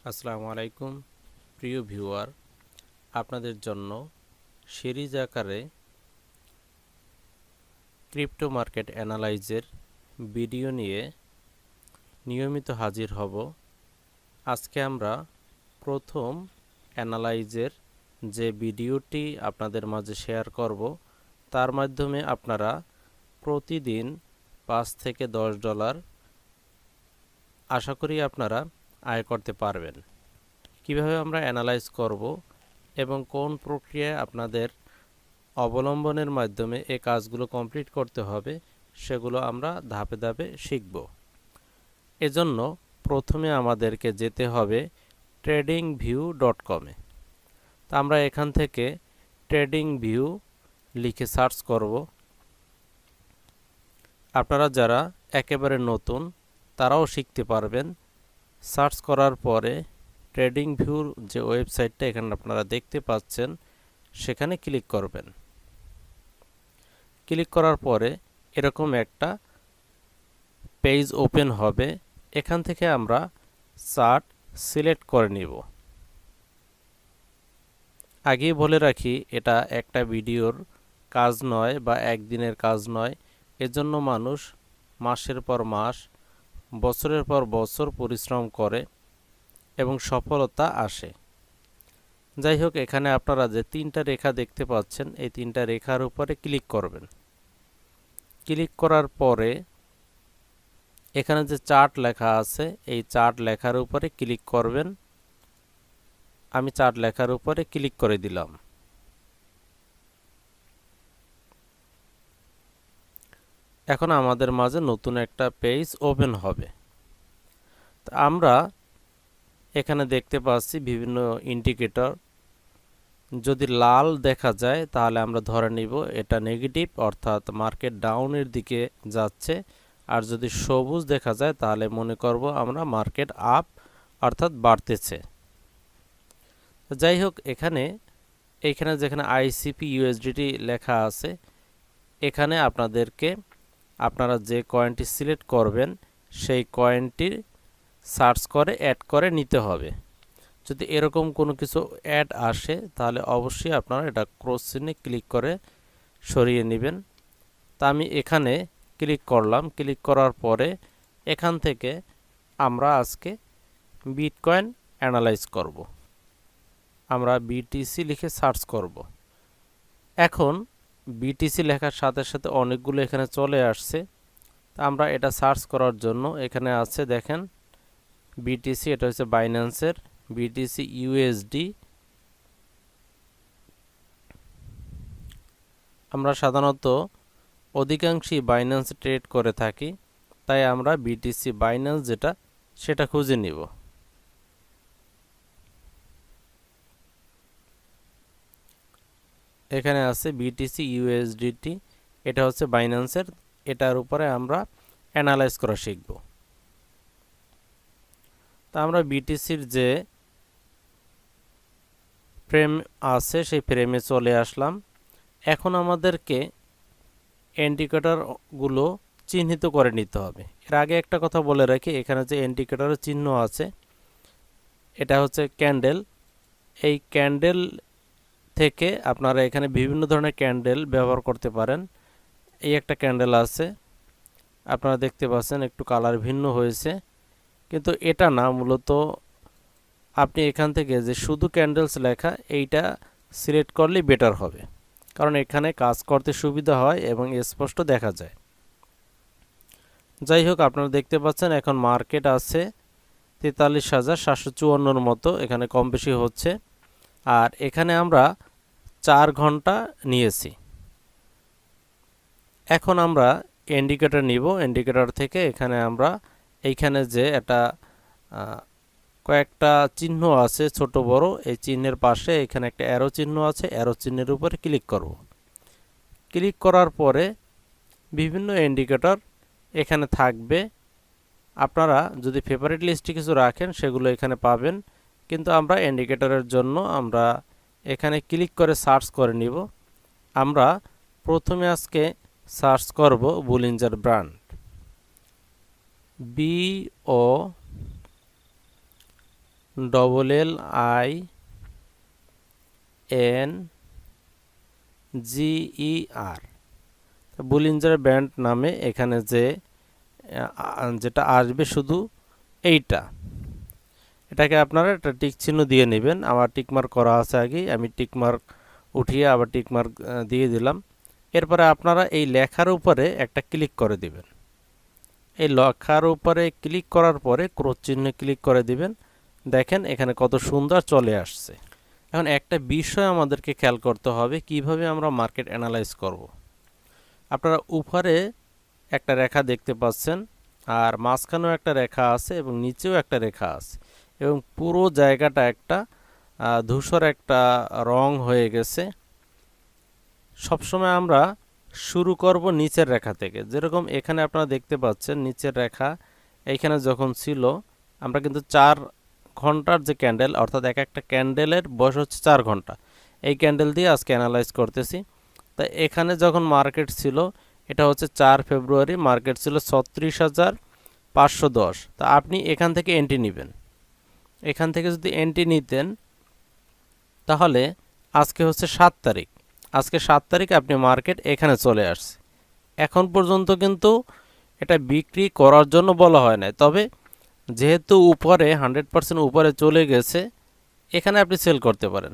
আসসালামু আলাইকুম প্রিয় ভিউয়ার, আপনাদের জন্য সিরিজ আকারে ক্রিপ্টো মার্কেট অ্যানালাইজের ভিডিও নিয়ে নিয়মিত হাজির হব। আজকে আমরা প্রথম অ্যানালাইজের যে ভিডিওটি আপনাদের মাঝে শেয়ার করব, তার মাধ্যমে আপনারা প্রতিদিন $5 থেকে $10 আশা করি আপনারা আয় করতে পারবেন। কিভাবে আমরা অ্যানালাইজ করব এবং কোন প্রক্রিয়ায় আপনাদের অবলম্বনের মাধ্যমে এই কাজগুলো কমপ্লিট করতে হবে, সেগুলো আমরা ধাপে ধাপে শিখব। এজন্য প্রথমে আমাদেরকে যেতে হবে tradingview.com-এ। তা আমরা এখান থেকে ট্রেডিং ভিউ লিখে সার্চ করব। আপনারা যারা একেবারে নতুন তারাও শিখতে পারবেন। সার্চ করার পরে ট্রেডিং ভিউর যে ওয়েবসাইটটা এখানে আপনারা দেখতে পাচ্ছেন, সেখানে ক্লিক করবেন। ক্লিক করার পরে এরকম একটা পেজ ওপেন হবে। এখান থেকে আমরা চার্ট সিলেক্ট করে নিব। আগেই বলে রাখি, এটা একটা ভিডিওর কাজ নয় বা একদিনের কাজ নয়। এজন্য মানুষ মাসের পর মাস, বছরের পর বছর পরিশ্রম করে এবং সফলতা আসে। যাই হোক, এখানে আপনারা যে 3টা রেখা দেখতে পাচ্ছেন, এই 3টা রেখার উপরে ক্লিক করবেন। ক্লিক করার পরে এখানে যে চার্ট লেখা আছে, এই চার্ট লেখার উপরে ক্লিক করবেন। আমি চার্ট লেখার উপরে ক্লিক করে দিলাম। এখন আমাদের মাঝে নতুন একটা পেজ ওপেন হবে। তা আমরা এখানে দেখতে পাচ্ছি বিভিন্ন ইন্ডিকেটর। যদি লাল দেখা যায় তাহলে আমরা ধরে নিব এটা নেগেটিভ, অর্থাৎ মার্কেট ডাউনের দিকে যাচ্ছে। আর যদি সবুজ দেখা যায় তাহলে মনে করব আমরা মার্কেট আপ, অর্থাৎ বাড়তেছে। যাই হোক, এখানে যেখানে আইসিপি ইউএসডিটি লেখা আছে, এখানে আপনারা যে কয়েনটি সিলেক্ট করবেন সেই কয়েনটি সার্চ করে অ্যাড করে নিতে হবে। যদি এরকম কোনো কিছু অ্যাড আসে তাহলে অবশ্যই আপনারা এটা ক্রস চিহ্নে ক্লিক করে সরিয়ে নেবেন। তা আমি এখানে ক্লিক করলাম। ক্লিক করার পরে এখান থেকে আমরা আজকে বিটকয়েন অ্যানালাইজ করব। আমরা বিটিসি লিখে সার্চ করব। এখন বিটিসি লেখার সাথে সাথে অনেকগুলো এখানে চলে আসছে। তা আমরা এটা সার্চ করার জন্য এখানে আছে, দেখেন বিটিসি, এটা হচ্ছে বাইন্যান্সের বিটিসি ইউএসডি। আমরা সাধারণত অধিকাংশই বাইন্যান্স ট্রেড করে থাকি, তাই আমরা বিটিসি বাইন্যান্স যেটা সেটা খুঁজে নিব। এখানে আছে বিটিসি ইউএসডিটি, এটা হচ্ছে বাইন্যান্সের। এটার উপরে আমরা অ্যানালাইজ করা শিখব। তা আমরা বিটিসির যে ফ্রেম আছে সেই ফ্রেমে চলে আসলাম। এখন আমাদেরকে ইন্ডিকেটরগুলো চিহ্নিত করে নিতে হবে। এর আগে একটা কথা বলে রাখি, এখানে যে ইন্ডিকেটরের চিহ্ন আছে এটা হচ্ছে ক্যান্ডেল। এই ক্যান্ডেল থেকে আপনারা এখানে বিভিন্ন ধরনের ক্যান্ডেল ব্যবহার করতে পারেন। এই একটা ক্যান্ডেল আছে, আপনারা দেখতে পাচ্ছেন একটু কালার ভিন্ন হয়েছে, কিন্তু এটা না, মূলত আপনি এখান থেকে যে শুধু ক্যান্ডেলস লেখা এইটা সিলেক্ট করলেই বেটার হবে, কারণ এখানে কাজ করতে সুবিধা হয় এবং স্পষ্ট দেখা যায়। যাই হোক, আপনারা দেখতে পাচ্ছেন এখন মার্কেট আছে 43,754-র মতো, এখানে কম বেশি হচ্ছে। আর এখানে আমরা 4 ঘন্টা নিয়েছি। এখন আমরা ইন্ডিকেটর নিব। ইন্ডিকেটর থেকে এইখানে যে একটা কয়েকটা চিহ্ন আছে ছোট বড়, এই চিহ্নের পাশে এখানে একটা অ্যারো চিহ্ন আছে, অ্যারো চিহ্নের উপরে ক্লিক করব। ক্লিক করার পরে বিভিন্ন ইন্ডিকেটর এখানে থাকবে। আপনারা যদি ফেভারিট লিস্টে কিছু রাখেন সেগুলো এখানে পাবেন, কিন্তু আমরা ইন্ডিকেটরের জন্য আমরা এখানে ক্লিক করে সার্চ করে নিব। আমরা প্রথমে আজকে সার্চ করব বুলিঞ্জার ব্র্যান্ড, BOLLINGER BOLLINGER বুলিঞ্জার ব্যান্ড নামে এখানে যেটা আসবে শুধু এইটা, এটাকে আপনারা একটা টিক চিহ্ন দিয়ে নেবেন। আমার টিকমার্ক করা আছে আগেই, আমি টিকমার্ক উঠিয়ে আবার টিকমার্ক দিয়ে দিলাম। এরপরে আপনারা এই লেখার উপরে একটা ক্লিক করে দিবেন। এই লেখার উপরে ক্লিক করার পরে ক্রস চিহ্নে ক্লিক করে দিবেন। দেখেন এখানে কত সুন্দর চলে আসছে। এখন একটা বিষয় আমাদেরকে খেয়াল করতে হবে, কিভাবে আমরা মার্কেট অ্যানালাইজ করব। আপনারা উপরে একটা রেখা দেখতে পাচ্ছেন, আর মাঝখানেও একটা রেখা আছে এবং নিচেও একটা রেখা আছে, এবং পুরো জায়গাটা একটা ধূসর একটা রং হয়ে গেছে। সবসময় আমরা শুরু করব নিচের রেখা থেকে। যেরকম এখানে আপনারা দেখতে পাচ্ছেন নিচের রেখা এইখানে যখন ছিল, আমরা কিন্তু 4 ঘন্টার যে ক্যান্ডেল, অর্থাৎ এক একটা ক্যান্ডেলের বয়স হচ্ছে 4 ঘন্টা, এই ক্যান্ডেল দিয়ে আজকে অ্যানালাইজ করতেছি। তা এখানে যখন মার্কেট ছিল, এটা হচ্ছে 4 ফেব্রুয়ারি, মার্কেট ছিল 36,510। তা আপনি এখান থেকে এন্ট্রি নেবেন। এখান থেকে যদি এন্ট্রি নিতেন, তাহলে আজকে হচ্ছে 7 তারিখ, আজকে 7 তারিখ আপনি মার্কেট এখানে চলে আসছে। এখন পর্যন্ত কিন্তু এটা বিক্রি করার জন্য বলা হয় না, তবে যেহেতু উপরে 100% উপরে চলে গেছে, এখানে আপনি সেল করতে পারেন।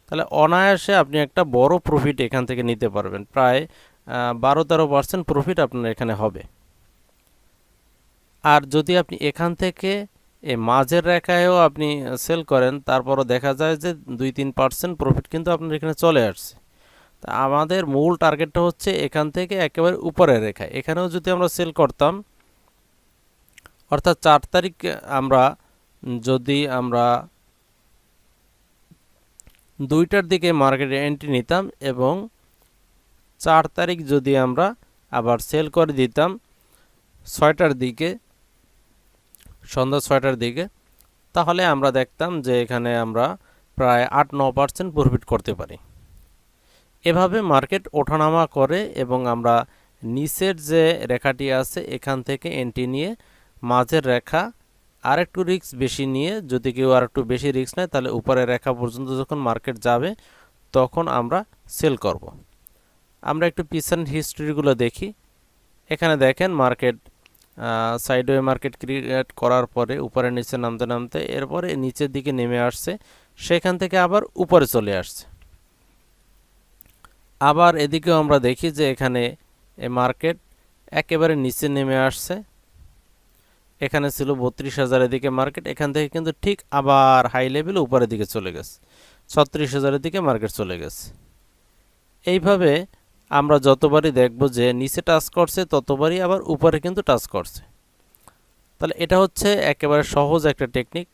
তাহলে অনায়াসে আপনি একটা বড় প্রফিট এখান থেকে নিতে পারবেন, প্রায় 12-13% প্রফিট আপনার এখানে হবে। আর যদি আপনি এখান থেকে এই মাঝের রেখায়ও আপনি সেল করেন, তারপরও দেখা যায় যে 2-3% প্রফিট কিন্তু আপনার এখানে চলে আসছে। তা আমাদের মূল টার্গেটটা হচ্ছে এখান থেকে একেবারে উপরের রেখায়। এখানেও যদি আমরা সেল করতাম, অর্থাৎ 4 তারিখ যদি আমরা 2টার দিকে মার্কেটে এন্ট্রি নিতাম এবং 4 তারিখ যদি আমরা আবার সেল করে দিতাম 6টার দিকে, সন্ধ্যা 6টার দিকে, তাহলে আমরা দেখতাম যে এখানে আমরা প্রায় 8-9% প্রফিট করতে পারি। এভাবে মার্কেট ওঠানামা করে এবং আমরা নিচের যে রেখাটি আছে এখান থেকে এন্ট্রি নিয়ে মাঝের রেখা আর একটু রিস্ক বেশি নিয়ে, যদি কেউ আর একটু বেশি রিস্ক নেয়, তাহলে উপরের রেখা পর্যন্ত যখন মার্কেট যাবে তখন আমরা সেল করব। আমরা একটু পিছন হিস্ট্রিগুলো দেখি। এখানে দেখেন মার্কেট সাইডওয়ে মার্কেট ক্রিয়েট করার পরে উপরে নিচে নামতে নামতে এরপরে নিচের দিকে নেমে আসছে, সেখান থেকে আবার উপরে চলে আসছে। আবার এদিকেও আমরা দেখি যে এখানে মার্কেট একেবারে নিচে নেমে আসছে। এখানে ছিল 32,000 দিকে মার্কেট, এখান থেকে কিন্তু ঠিক আবার হাই লেভেল উপরের দিকে চলে গেছে, 36,000 দিকে মার্কেট চলে গেছে। এইভাবে আমরা যতবারই দেখব যে নিচে টাচ করছে, ততবারই আবার উপরে কিন্তু টাচ করছে। তাহলে এটা হচ্ছে একেবারে সহজ একটা টেকনিক।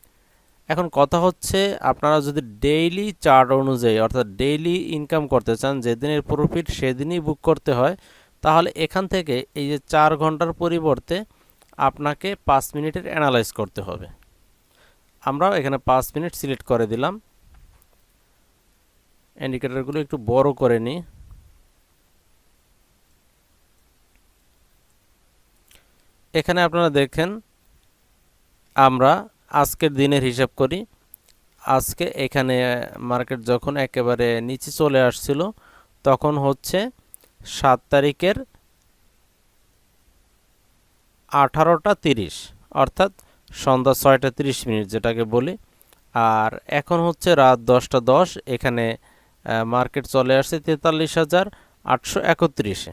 এখন কথা হচ্ছে, আপনারা যদি ডেইলি চার্ট অনুযায়ী, অর্থাৎ ডেইলি ইনকাম করতে চান, যেদিনের প্রফিট সেদিনই বুক করতে হয়, তাহলে এখান থেকে এই যে 4 ঘন্টার পরিবর্তে আপনাকে 5 মিনিটের অ্যানালাইজ করতে হবে। আমরা এখানে 5 মিনিট সিলেক্ট করে দিলাম। ইন্ডিকেটরগুলো একটু বড় করে নিই। এখানে আপনারা দেখেন আমরা আজকের দিনের হিসাব করি। আজকে এখানে মার্কেট যখন একেবারে নিচে চলে আসছিল, তখন হচ্ছে 7 তারিখের 18টা 30, অর্থাৎ সন্ধ্যা 6টা 30 মিনিট যেটাকে বলি। আর এখন হচ্ছে রাত 10টা 10, এখানে মার্কেট চলে আসছে 43,831-এ।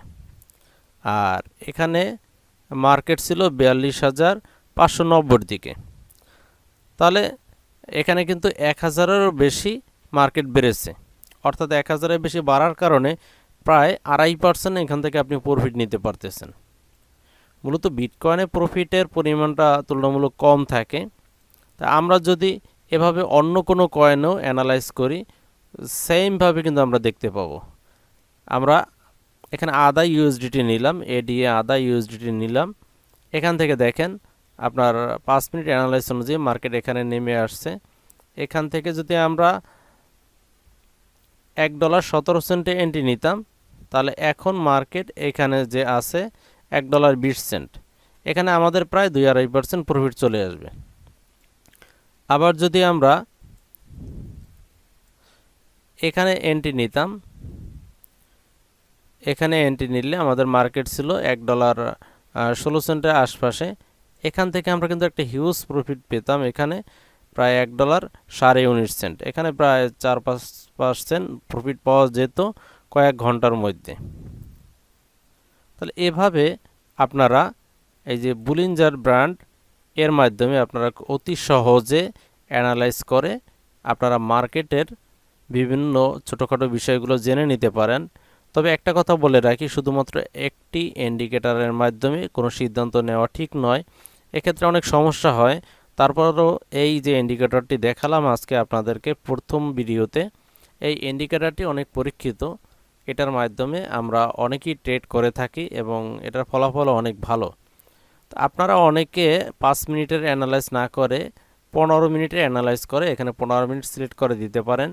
আর এখানে মার্কেট ছিল 42,590-এর দিকে। তাহলে এখানে কিন্তু 1,000-এরও বেশি মার্কেট বেড়েছে, অর্থাৎ 1,000-এর বেশি বাড়ার কারণে প্রায় 2.5% এখান থেকে আপনি প্রফিট নিতে পারতেছেন। মূলত বিটকয়েনে প্রফিটের পরিমাণটা তুলনামূলক কম থাকে। তা আমরা যদি এভাবে অন্য কোনো কয়েনও অ্যানালাইজ করি, সেমভাবে কিন্তু আমরা দেখতে পাবো। আমরা এখানে আদা ইউএসডিটি নিলাম, এডিএ আদা ইউএসডিটি নিলাম। এখান থেকে দেখেন আপনার 5 মিনিট অ্যানালাইজ অনুযায়ী মার্কেট এখানে নেমে আসছে। এখান থেকে যদি আমরা $1.17 এন্ট্রি নিতাম, তাহলে এখন মার্কেট এখানে যে আছে $1.20, এখানে আমাদের প্রায় 2-2.5% প্রফিট চলে আসবে। আবার যদি আমরা এখানে এন্ট্রি নিতাম, এখানে এন্ট্রি নিলে আমাদের মার্কেট ছিল $1.16 আশপাশে। এখান থেকে আমরা কিন্তু একটা হিউজ প্রফিট পেতাম। এখানে প্রায় $1.19, এখানে প্রায় 4-5% প্রফিট পাওয়া যেত কয়েক ঘন্টার মধ্যে। তাহলে এভাবে আপনারা এই যে বুলিঞ্জার ব্র্যান্ড এর মাধ্যমে আপনারা অতি সহজে অ্যানালাইজ করে আপনারা মার্কেটের বিভিন্ন ছোটোখাটো বিষয়গুলো জেনে নিতে পারেন। তবে একটা কথা বলে রাখি, শুধুমাত্র একটি ইন্ডিকেটরের মাধ্যমে কোনো সিদ্ধান্ত নেওয়া ঠিক নয়, এক্ষেত্রে অনেক সমস্যা হয়। তারপরও এই যে ইন্ডিকেটরটি দেখালাম আজকে আপনাদেরকে প্রথম ভিডিওতে, এই ইন্ডিকেটরটি অনেক পরীক্ষিত। এটার মাধ্যমে আমরা অনেকেই ট্রেড করে থাকি এবং এটার ফলাফলও অনেক ভালো। তো আপনারা অনেকে 5 মিনিটের অ্যানালাইজ না করে 15 মিনিটের অ্যানালাইজ করে এখানে 15 মিনিট সিলেক্ট করে দিতে পারেন।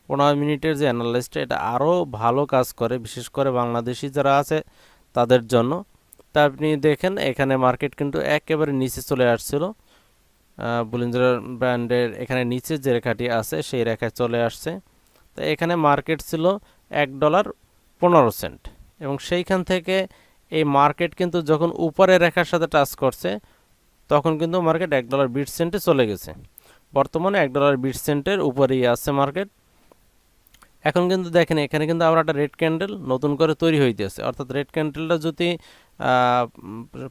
15 মিনিটের যে অ্যানালাইসটা এটা আরও ভালো কাজ করে, বিশেষ করে বাংলাদেশি যারা আছে তাদের জন্য। তা আপনি দেখেন এখানে মার্কেট কিন্তু একেবারে নিচে চলে আসছিল, বুলিঞ্জার ব্র্যান্ডের এখানে নিচে যে রেখাটি আছে সেই রেখায় চলে আসছে। তো এখানে মার্কেট ছিল $1.15 এবং সেইখান থেকে এই মার্কেট কিন্তু যখন উপরের রেখার সাথে টাচ করছে তখন কিন্তু মার্কেট $1.20 চলে গেছে। বর্তমানে $1.20 উপরেই আছে মার্কেট। এখন কিন্তু দেখেন এখানে কিন্তু আমরা একটা রেড ক্যান্ডেল নতুন করে তৈরি হইতেছে, অর্থাৎ রেড ক্যান্ডেলটা যদি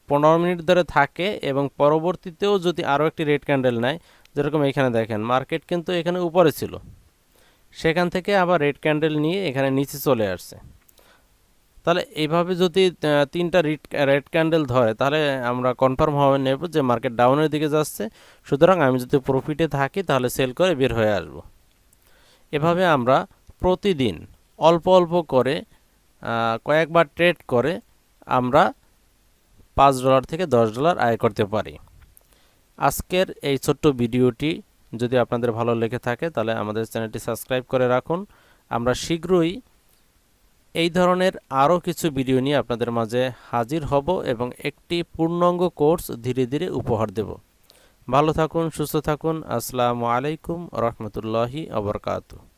15 মিনিট ধরে থাকে এবং পরবর্তীতেও যদি আরও একটি রেড ক্যান্ডেল নেয়, যেরকম এখানে দেখেন মার্কেট কিন্তু এখানে উপরে ছিল, সেখান থেকে আবার রেড ক্যান্ডেল নিয়ে এখানে নিচে চলে আসছে। তাহলে এইভাবে যদি 3টা রেড ক্যান্ডেল ধরে তাহলে আমরা কনফার্ম হয়ে নেব যে মার্কেট ডাউনের দিকে যাচ্ছে। সুতরাং আমি যদি প্রফিটে থাকি তাহলে সেল করে বের হয়ে আসব। এভাবে আমরা প্রতিদিন অল্প অল্প করে কয়েকবার ট্রেড করে আমরা $5 থেকে $10 আয় করতে পারি। আজকের এই ছোট্ট ভিডিওটি যদি আপনাদের ভালো লেগে থাকে তাহলে আমাদের চ্যানেলটি সাবস্ক্রাইব করে রাখুন। আমরা শীঘ্রই এই ধরনের আরও কিছু ভিডিও নিয়ে আপনাদের মাঝে হাজির হব এবং একটি পূর্ণাঙ্গ কোর্স ধীরে ধীরে উপহার দেব। ভালো থাকুন, সুস্থ থাকুন। আসসালামু আলাইকুম রহমতুল্লাহি ওয়া বারাকাতুহু।